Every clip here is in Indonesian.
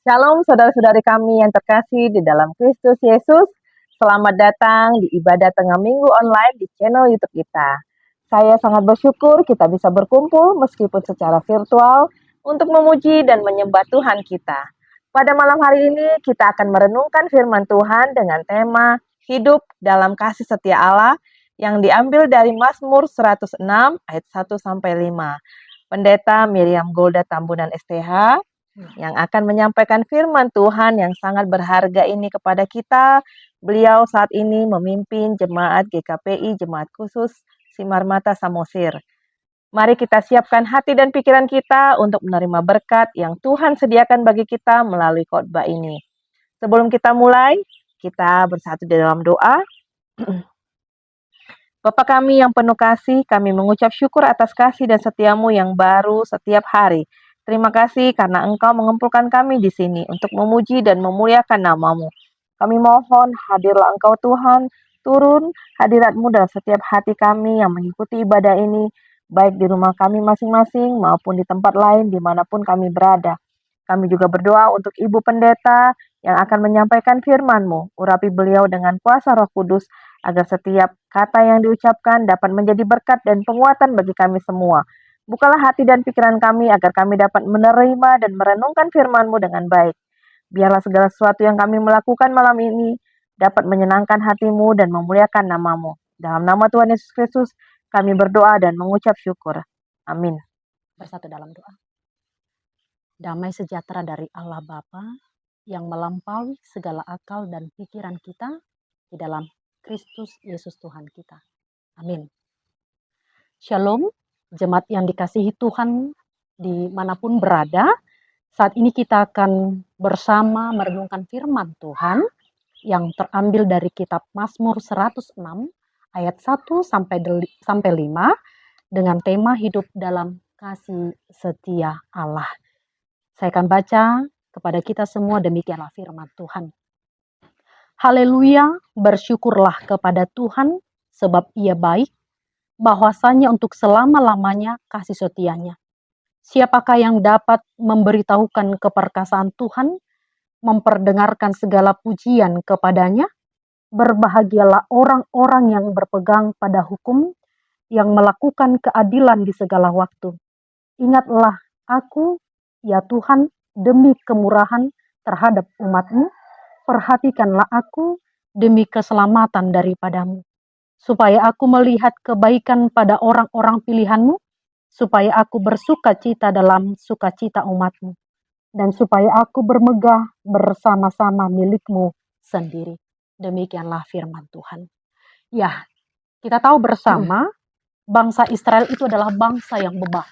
Shalom saudara-saudari kami yang terkasih di dalam Kristus Yesus. Selamat datang di ibadah tengah minggu online di channel YouTube kita. Saya sangat bersyukur kita bisa berkumpul meskipun secara virtual untuk memuji dan menyembah Tuhan kita. Pada malam hari ini kita akan merenungkan firman Tuhan dengan tema hidup dalam kasih setia Allah yang diambil dari Mazmur 106 ayat 1 sampai 5. Pendeta Miriam Golda Tambunan STH yang akan menyampaikan firman Tuhan yang sangat berharga ini kepada kita. Beliau saat ini memimpin jemaat GKPI, Jemaat Khusus Simarmata Samosir. Mari kita siapkan hati dan pikiran kita untuk menerima berkat yang Tuhan sediakan bagi kita melalui khotbah ini. Sebelum kita mulai, kita bersatu di dalam doa. Bapa kami yang penuh kasih, kami mengucap syukur atas kasih dan setiamu yang baru setiap hari. Terima kasih karena Engkau mengumpulkan kami di sini untuk memuji dan memuliakan namamu. Kami mohon hadirlah Engkau Tuhan, turun hadirat-Mu dalam setiap hati kami yang mengikuti ibadah ini, baik di rumah kami masing-masing maupun di tempat lain dimanapun kami berada. Kami juga berdoa untuk Ibu Pendeta yang akan menyampaikan firman-Mu. Urapi beliau dengan kuasa Roh Kudus, agar setiap kata yang diucapkan dapat menjadi berkat dan penguatan bagi kami semua. Bukalah hati dan pikiran kami agar kami dapat menerima dan merenungkan firman-Mu dengan baik. Biarlah segala sesuatu yang kami melakukan malam ini dapat menyenangkan hati-Mu dan memuliakan nama-Mu. Dalam nama Tuhan Yesus Kristus, kami berdoa dan mengucap syukur. Amin. Bersatu dalam doa. Damai sejahtera dari Allah Bapa yang melampaui segala akal dan pikiran kita di dalam Kristus Yesus Tuhan kita. Amin. Shalom, jemaat yang dikasihi Tuhan dimanapun berada. Saat ini kita akan bersama merenungkan firman Tuhan yang terambil dari kitab Mazmur 106 ayat 1 sampai 5 dengan tema hidup dalam kasih setia Allah. Saya akan baca kepada kita semua, demikianlah firman Tuhan. Haleluya, bersyukurlah kepada Tuhan sebab Ia baik, bahwasanya untuk selama-lamanya kasih setianya. Siapakah yang dapat memberitahukan keperkasaan Tuhan, memperdengarkan segala pujian kepadanya? Berbahagialah orang-orang yang berpegang pada hukum, yang melakukan keadilan di segala waktu. Ingatlah aku, ya Tuhan, demi kemurahan terhadap umat-Mu. Perhatikanlah aku demi keselamatan daripadamu, supaya aku melihat kebaikan pada orang-orang pilihan-Mu, supaya aku bersuka cita dalam sukacita umat-Mu, dan supaya aku bermegah bersama-sama milik-Mu sendiri. Demikianlah firman Tuhan. Ya, kita tahu bersama bangsa Israel itu adalah bangsa yang bebal.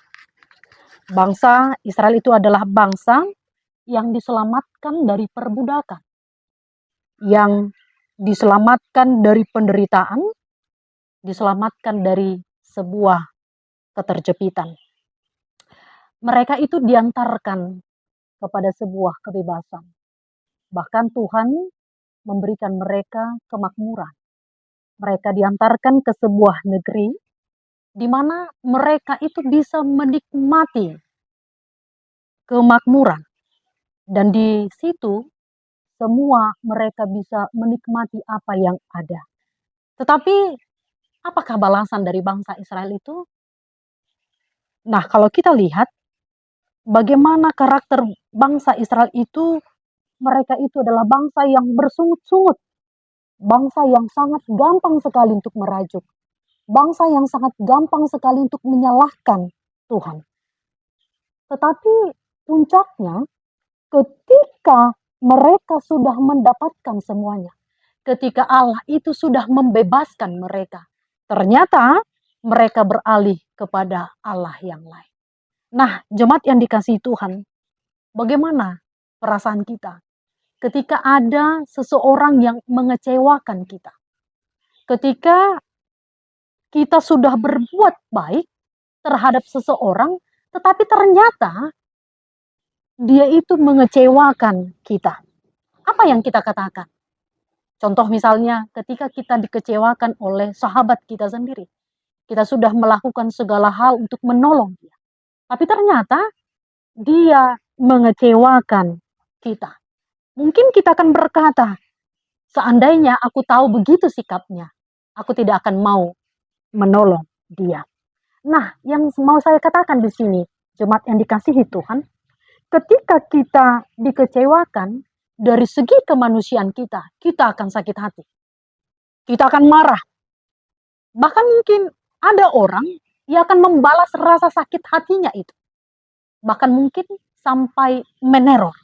Bangsa Israel itu adalah bangsa yang diselamatkan dari perbudakan, yang diselamatkan dari penderitaan, diselamatkan dari sebuah keterjepitan. Mereka itu diantarkan kepada sebuah kebebasan. Bahkan Tuhan memberikan mereka kemakmuran. Mereka diantarkan ke sebuah negeri di mana mereka itu bisa menikmati kemakmuran. Dan di situ semua mereka bisa menikmati apa yang ada. Tetapi apakah balasan dari bangsa Israel itu? Nah, kalau kita lihat bagaimana karakter bangsa Israel itu, mereka itu adalah bangsa yang bersungut-sungut, bangsa yang sangat gampang sekali untuk merajuk, bangsa yang sangat gampang sekali untuk menyalahkan Tuhan. Tetapi puncaknya ketika mereka sudah mendapatkan semuanya, ketika Allah itu sudah membebaskan mereka, ternyata mereka beralih kepada Allah yang lain. Nah, jemaat yang dikasihi Tuhan, bagaimana perasaan kita ketika ada seseorang yang mengecewakan kita? Ketika kita sudah berbuat baik terhadap seseorang, tetapi ternyata dia itu mengecewakan kita. Apa yang kita katakan? Contoh misalnya ketika kita dikecewakan oleh sahabat kita sendiri. Kita sudah melakukan segala hal untuk menolong dia. Tapi ternyata dia mengecewakan kita. Mungkin kita akan berkata, seandainya aku tahu begitu sikapnya, aku tidak akan mau menolong dia. Nah, yang mau saya katakan di sini, jemaat yang dikasihi Tuhan, ketika kita dikecewakan dari segi kemanusiaan kita akan sakit hati. Kita akan marah. Bahkan mungkin ada orang yang akan membalas rasa sakit hatinya itu. Bahkan mungkin sampai meneror.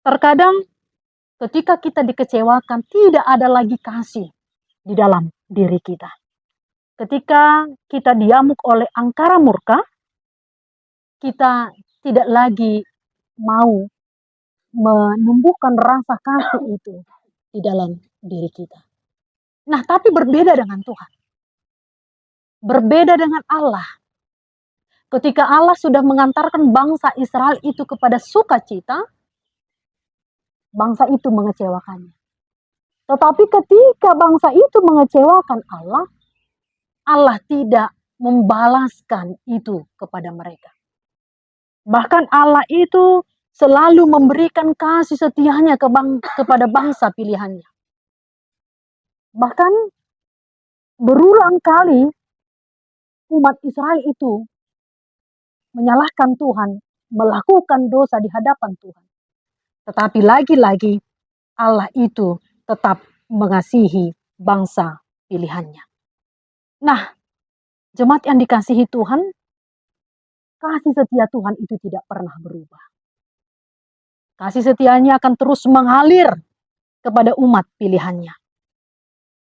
Terkadang ketika kita dikecewakan, tidak ada lagi kasih di dalam diri kita. Ketika kita diamuk oleh angkara murka, kita tidak lagi mau menumbuhkan rasa kasih itu di dalam diri kita. Nah, tapi berbeda dengan Tuhan. Berbeda dengan Allah. Ketika Allah sudah mengantarkan bangsa Israel itu kepada sukacita, bangsa itu mengecewakannya. Tetapi ketika bangsa itu mengecewakan Allah, Allah tidak membalaskan itu kepada mereka. Bahkan Allah itu selalu memberikan kasih setianya kepada bangsa pilihannya. Bahkan berulang kali umat Israel itu menyalahkan Tuhan, melakukan dosa di hadapan Tuhan. Tetapi lagi-lagi Allah itu tetap mengasihi bangsa pilihannya. Nah, jemaat yang dikasihi Tuhan, kasih setia Tuhan itu tidak pernah berubah. Kasih setianya akan terus mengalir kepada umat pilihannya.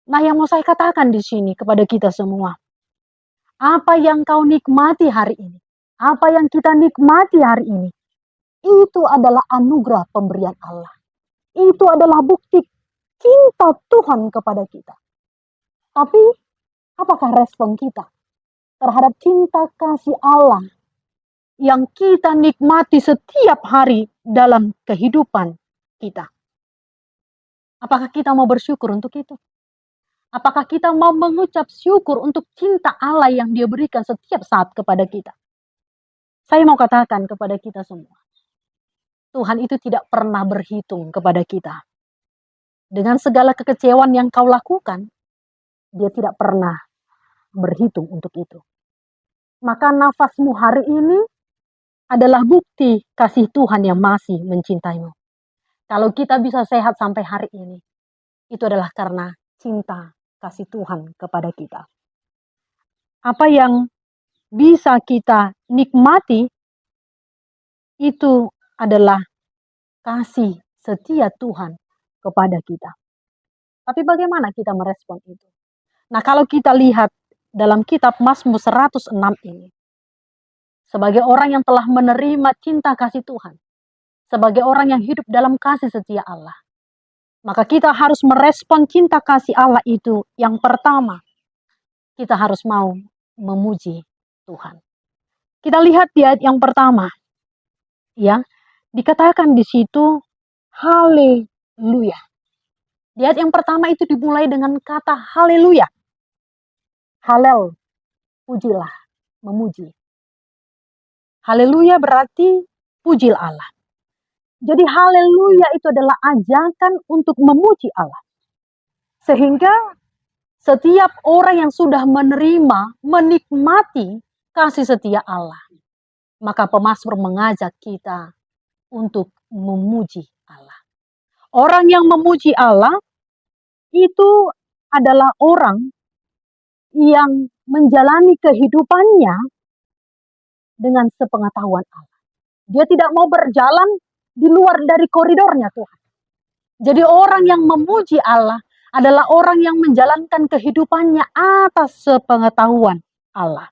Nah, yang mau saya katakan di sini kepada kita semua, apa yang kau nikmati hari ini, apa yang kita nikmati hari ini, itu adalah anugerah pemberian Allah. Itu adalah bukti cinta Tuhan kepada kita. Tapi, apakah respon kita terhadap cinta kasih Allah yang kita nikmati setiap hari dalam kehidupan kita? Apakah kita mau bersyukur untuk itu? Apakah kita mau mengucap syukur untuk cinta Allah yang Dia berikan setiap saat kepada kita? Saya mau katakan kepada kita semua, Tuhan itu tidak pernah berhitung kepada kita. Dengan segala kekecewaan yang kau lakukan, Dia tidak pernah berhitung untuk itu. Maka nafasmu hari ini adalah bukti kasih Tuhan yang masih mencintaimu. Kalau kita bisa sehat sampai hari ini, itu adalah karena cinta kasih Tuhan kepada kita. Apa yang bisa kita nikmati itu adalah kasih setia Tuhan kepada kita. Tapi bagaimana kita merespon itu? Nah, kalau kita lihat dalam kitab Mazmur 106 ini, sebagai orang yang telah menerima cinta kasih Tuhan, sebagai orang yang hidup dalam kasih setia Allah, maka kita harus merespon cinta kasih Allah itu. Yang pertama, kita harus mau memuji Tuhan. Kita lihat di ayat yang pertama, ya, dikatakan di situ haleluya. Di ayat yang pertama itu dimulai dengan kata haleluya. Halel, pujilah, memuji. Haleluya berarti pujilah Allah. Jadi haleluya itu adalah ajakan untuk memuji Allah. Sehingga setiap orang yang sudah menerima, menikmati kasih setia Allah, maka pemazmur mengajak kita untuk memuji Allah. Orang yang memuji Allah itu adalah orang yang menjalani kehidupannya dengan sepengetahuan Allah. Dia tidak mau berjalan di luar dari koridornya Tuhan. Jadi orang yang memuji Allah adalah orang yang menjalankan kehidupannya atas sepengetahuan Allah.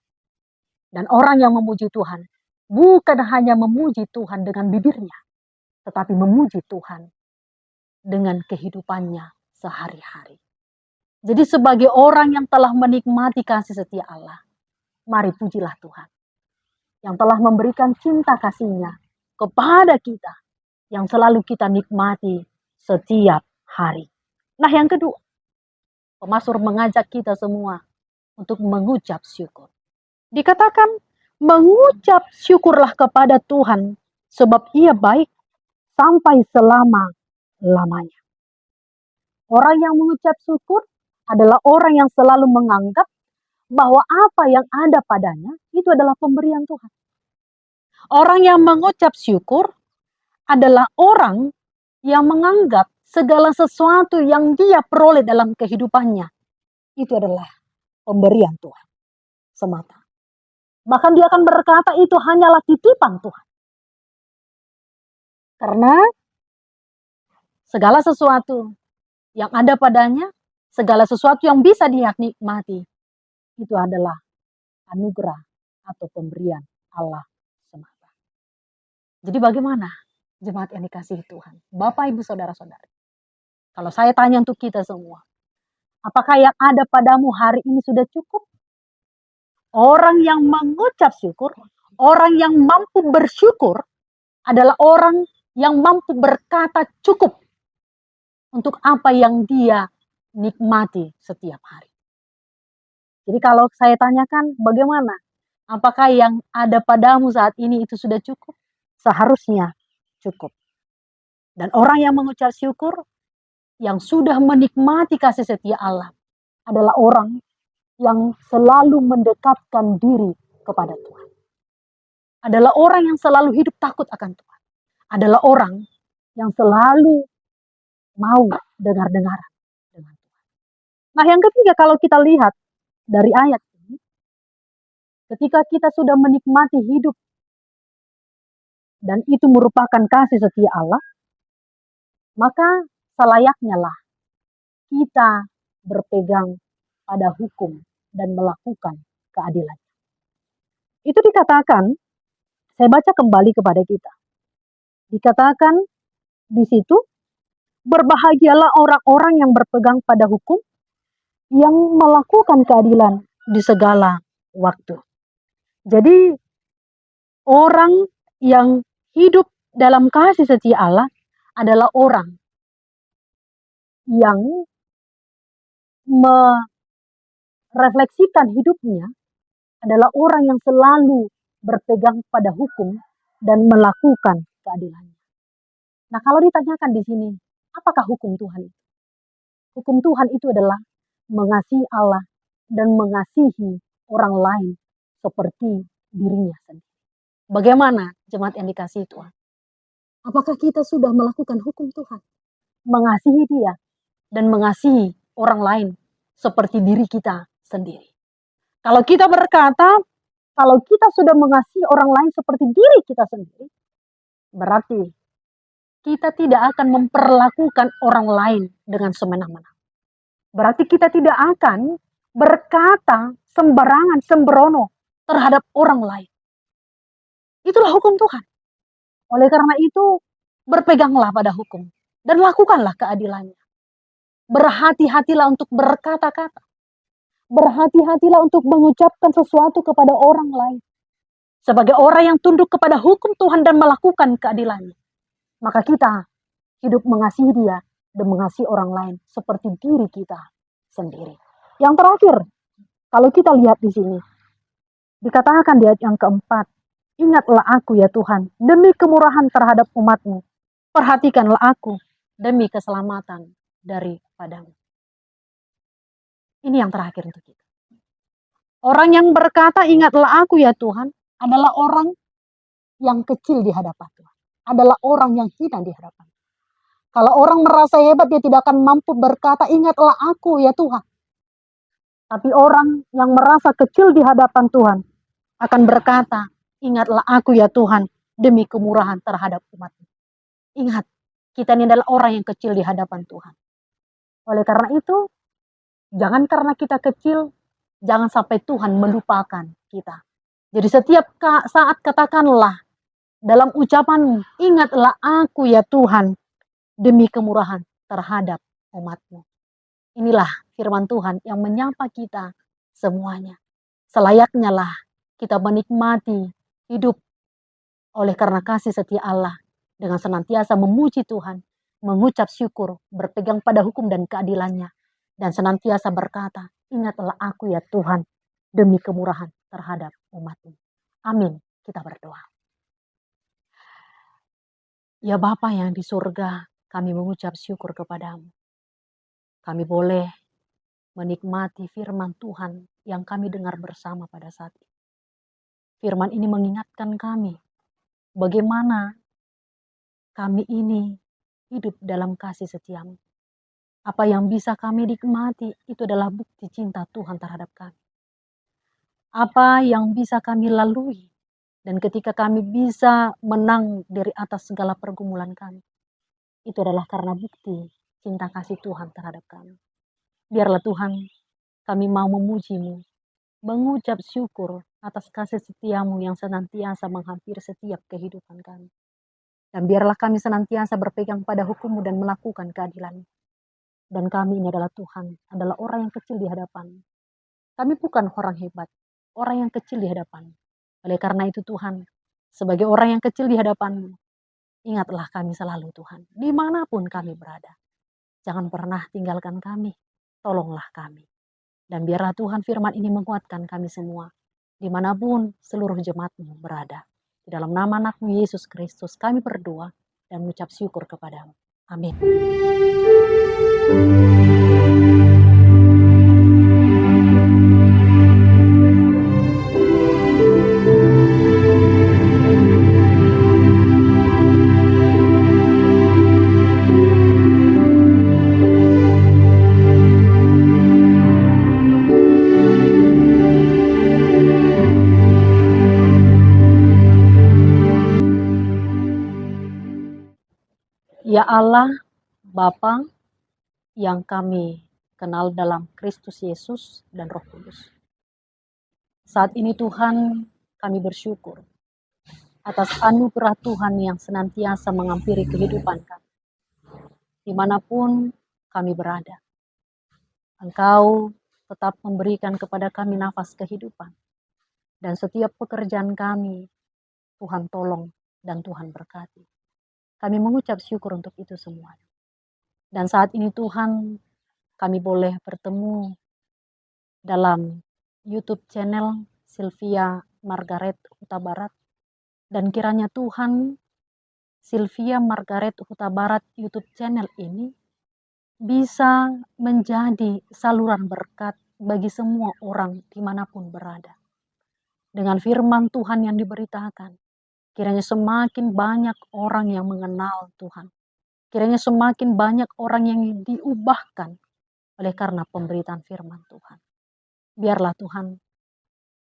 Dan orang yang memuji Tuhan bukan hanya memuji Tuhan dengan bibirnya, tetapi memuji Tuhan dengan kehidupannya sehari-hari. Jadi sebagai orang yang telah menikmati kasih setia Allah, mari pujilah Tuhan yang telah memberikan cinta kasih-Nya kepada kita, yang selalu kita nikmati setiap hari. Nah, yang kedua, pemazmur mengajak kita semua untuk mengucap syukur. Dikatakan, mengucap syukurlah kepada Tuhan sebab Ia baik, sampai selama-lamanya. Orang yang mengucap syukur adalah orang yang selalu menganggap bahwa apa yang ada padanya itu adalah pemberian Tuhan. Orang yang mengucap syukur adalah orang yang menganggap segala sesuatu yang dia peroleh dalam kehidupannya itu adalah pemberian Tuhan semata. Bahkan dia akan berkata itu hanyalah titipan Tuhan. Karena segala sesuatu yang ada padanya, segala sesuatu yang bisa dia nikmati, itu adalah anugerah atau pemberian Allah semata. Jadi bagaimana jemaat yang dikasihi Tuhan? Bapak, Ibu, Saudara-saudari. Kalau saya tanya untuk kita semua, apakah yang ada padamu hari ini sudah cukup? Orang yang mengucap syukur, orang yang mampu bersyukur adalah orang yang mampu berkata cukup untuk apa yang dia nikmati setiap hari. Jadi kalau saya tanyakan bagaimana? Apakah yang ada padamu saat ini itu sudah cukup? Seharusnya cukup. Dan orang yang mengucap syukur, yang sudah menikmati kasih setia Allah, adalah orang yang selalu mendekatkan diri kepada Tuhan. Adalah orang yang selalu hidup takut akan Tuhan. Adalah orang yang selalu mau dengar-dengaran dengan Tuhan. Nah, yang ketiga, kalau kita lihat dari ayat ini, ketika kita sudah menikmati hidup dan itu merupakan kasih setia Allah, maka selayaknya lah kita berpegang pada hukum dan melakukan keadilan. Itu dikatakan, saya baca kembali kepada kita. Dikatakan di situ, berbahagialah orang-orang yang berpegang pada hukum, yang melakukan keadilan di segala waktu. Jadi orang yang hidup dalam kasih setia Allah adalah orang yang merefleksikan hidupnya adalah orang yang selalu berpegang pada hukum dan melakukan keadilannya. Nah, kalau ditanyakan di sini, apakah hukum Tuhan itu? Hukum Tuhan itu adalah mengasihi Allah dan mengasihi orang lain seperti dirinya sendiri. Bagaimana jemaat yang dikasihi Tuhan? Apakah kita sudah melakukan hukum Tuhan? Mengasihi Dia dan mengasihi orang lain seperti diri kita sendiri. Kalau kita berkata, kalau kita sudah mengasihi orang lain seperti diri kita sendiri, berarti kita tidak akan memperlakukan orang lain dengan semena-mena. Berarti kita tidak akan berkata sembarangan, sembrono terhadap orang lain. Itulah hukum Tuhan. Oleh karena itu, berpeganglah pada hukum dan lakukanlah keadilannya. Berhati-hatilah untuk berkata-kata. Berhati-hatilah untuk mengucapkan sesuatu kepada orang lain. Sebagai orang yang tunduk kepada hukum Tuhan dan melakukan keadilannya, maka kita hidup mengasihi Dia dan mengasihi orang lain seperti diri kita sendiri. Yang terakhir, kalau kita lihat di sini, dikatakan di ayat yang keempat, ingatlah aku ya Tuhan, demi kemurahan terhadap umat-Mu. Perhatikanlah aku demi keselamatan daripadamu. Ini yang terakhir untuk kita. Orang yang berkata, ingatlah aku ya Tuhan, adalah orang yang kecil di hadapan Tuhan. Adalah orang yang hina di hadapan Tuhan. Kalau orang merasa hebat, dia tidak akan mampu berkata, ingatlah aku ya Tuhan. Tapi orang yang merasa kecil di hadapan Tuhan akan berkata, ingatlah aku ya Tuhan, demi kemurahan terhadap umat-Mu. Ingat, kita ini adalah orang yang kecil di hadapan Tuhan. Oleh karena itu, jangan karena kita kecil, jangan sampai Tuhan melupakan kita. Jadi setiap saat katakanlah dalam ucapan, ingatlah aku ya Tuhan, demi kemurahan terhadap umat-Mu. Inilah firman Tuhan yang menyapa kita semuanya. Selayaknya lah kita menikmati hidup oleh karena kasih setia Allah dengan senantiasa memuji Tuhan, mengucap syukur, berpegang pada hukum dan keadilannya, dan senantiasa berkata, ingatlah aku ya Tuhan, demi kemurahan terhadap umat-Mu. Amin. Kita berdoa. Ya Bapa yang di surga, kami mengucap syukur kepadamu. Kami boleh menikmati firman Tuhan yang kami dengar bersama pada saat ini. Firman ini mengingatkan kami bagaimana kami ini hidup dalam kasih setiamu. Apa yang bisa kami nikmati itu adalah bukti cinta Tuhan terhadap kami. Apa yang bisa kami lalui dan ketika kami bisa menang dari atas segala pergumulan kami, itu adalah karena bukti cinta kasih Tuhan terhadap kami. Biarlah Tuhan, kami mau memuji-Mu, mengucap syukur atas kasih setiamu yang senantiasa menghampiri setiap kehidupan kami. Dan biarlah kami senantiasa berpegang pada hukum-Mu dan melakukan keadilan. Dan kami ini adalah Tuhan, adalah orang yang kecil di hadapan. Kami bukan orang hebat, orang yang kecil di hadapan. Oleh karena itu Tuhan, sebagai orang yang kecil di hadapan-Mu, ingatlah kami selalu Tuhan, dimanapun kami berada. Jangan pernah tinggalkan kami, tolonglah kami. Dan biarlah Tuhan firman ini menguatkan kami semua, dimanapun seluruh jemaat-Mu berada. Di dalam nama anak-Mu Yesus Kristus kami berdoa dan mengucap syukur kepadamu. Amin. Ya Allah, Bapa yang kami kenal dalam Kristus Yesus dan Roh Kudus. Saat ini Tuhan, kami bersyukur atas anugerah Tuhan yang senantiasa menghampiri kehidupan kami. Dimanapun kami berada, Engkau tetap memberikan kepada kami nafas kehidupan. Dan setiap pekerjaan kami, Tuhan tolong dan Tuhan berkati. Kami mengucap syukur untuk itu semua. Dan saat ini Tuhan, kami boleh bertemu dalam YouTube channel Sylvia Margaret Huta Barat. Dan kiranya Tuhan, Sylvia Margaret Huta Barat YouTube channel ini bisa menjadi saluran berkat bagi semua orang dimanapun berada. Dengan firman Tuhan yang diberitakan, kiranya semakin banyak orang yang mengenal Tuhan. Kiranya semakin banyak orang yang diubahkan oleh karena pemberitaan firman Tuhan. Biarlah Tuhan,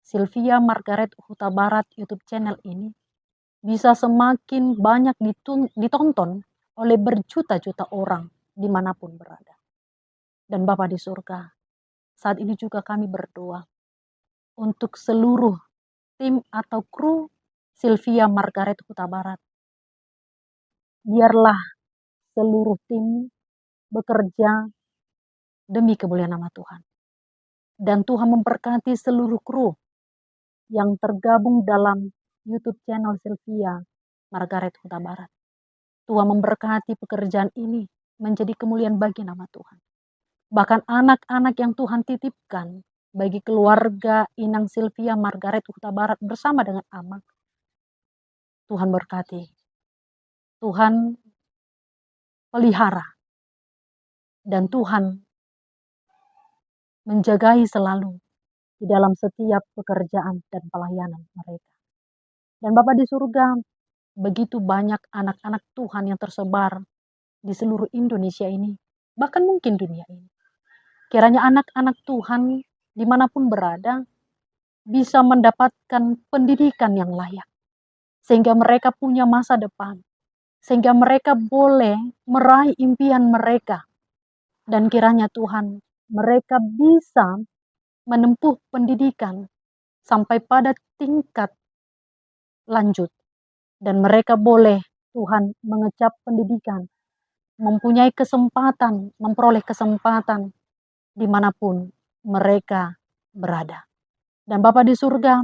Sylvia Margaret Huta Barat YouTube channel ini bisa semakin banyak ditonton oleh berjuta-juta orang dimanapun berada. Dan Bapa di surga, saat ini juga kami berdoa untuk seluruh tim atau kru Sylvia Margaret Huta Barat. Biarlah seluruh tim bekerja demi kemuliaan nama Tuhan. Dan Tuhan memberkati seluruh kru yang tergabung dalam YouTube channel Sylvia Margaret Huta Barat. Tuhan memberkati pekerjaan ini menjadi kemuliaan bagi nama Tuhan. Bahkan anak-anak yang Tuhan titipkan bagi keluarga Inang Sylvia Margaret Huta Barat bersama dengan Amang. Tuhan berkati. Tuhan pelihara. Dan Tuhan menjagai selalu di dalam setiap pekerjaan dan pelayanan mereka. Dan Bapa di surga, begitu banyak anak-anak Tuhan yang tersebar di seluruh Indonesia ini, bahkan mungkin dunia ini. Kiranya anak-anak Tuhan dimanapun berada, bisa mendapatkan pendidikan yang layak. Sehingga mereka punya masa depan. Sehingga mereka boleh meraih impian mereka. Dan kiranya Tuhan, mereka bisa menempuh pendidikan sampai pada tingkat lanjut. Dan mereka boleh Tuhan mengecap pendidikan, mempunyai kesempatan, memperoleh kesempatan dimanapun mereka berada. Dan Bapa di surga,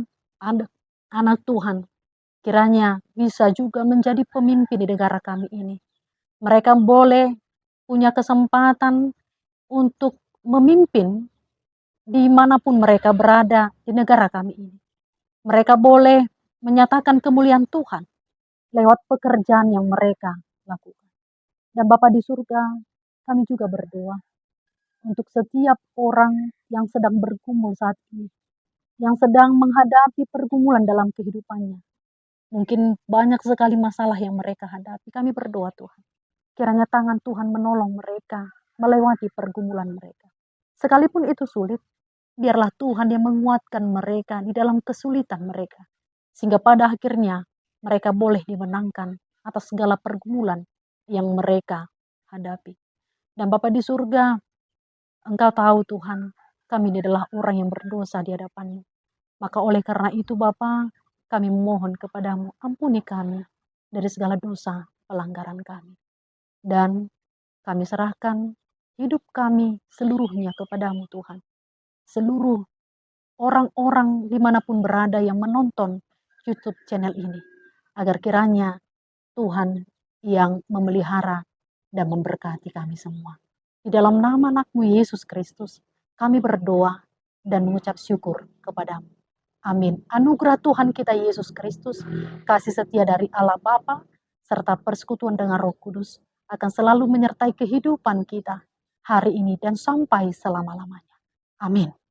anak Tuhan, kiranya bisa juga menjadi pemimpin di negara kami ini. Mereka boleh punya kesempatan untuk memimpin dimanapun mereka berada di negara kami ini. Mereka boleh menyatakan kemuliaan Tuhan lewat pekerjaan yang mereka lakukan. Dan Bapa di surga, kami juga berdoa untuk setiap orang yang sedang bergumul saat ini, yang sedang menghadapi pergumulan dalam kehidupannya. Mungkin banyak sekali masalah yang mereka hadapi. Kami berdoa Tuhan, kiranya tangan Tuhan menolong mereka melewati pergumulan mereka. Sekalipun itu sulit, biarlah Tuhan yang menguatkan mereka di dalam kesulitan mereka. Sehingga pada akhirnya mereka boleh dimenangkan atas segala pergumulan yang mereka hadapi. Dan Bapa di surga, Engkau tahu Tuhan, kami ini adalah orang yang berdosa di hadapan-Mu. Maka oleh karena itu Bapa, kami memohon kepadamu, ampuni kami dari segala dosa pelanggaran kami. Dan kami serahkan hidup kami seluruhnya kepadamu Tuhan. Seluruh orang-orang dimanapun berada yang menonton YouTube channel ini. Agar kiranya Tuhan yang memelihara dan memberkati kami semua. Di dalam nama anakmu Yesus Kristus, kami berdoa dan mengucap syukur kepadamu. Amin. Anugerah Tuhan kita Yesus Kristus, kasih setia dari Allah Bapa, serta persekutuan dengan Roh Kudus akan selalu menyertai kehidupan kita hari ini dan sampai selama-lamanya. Amin.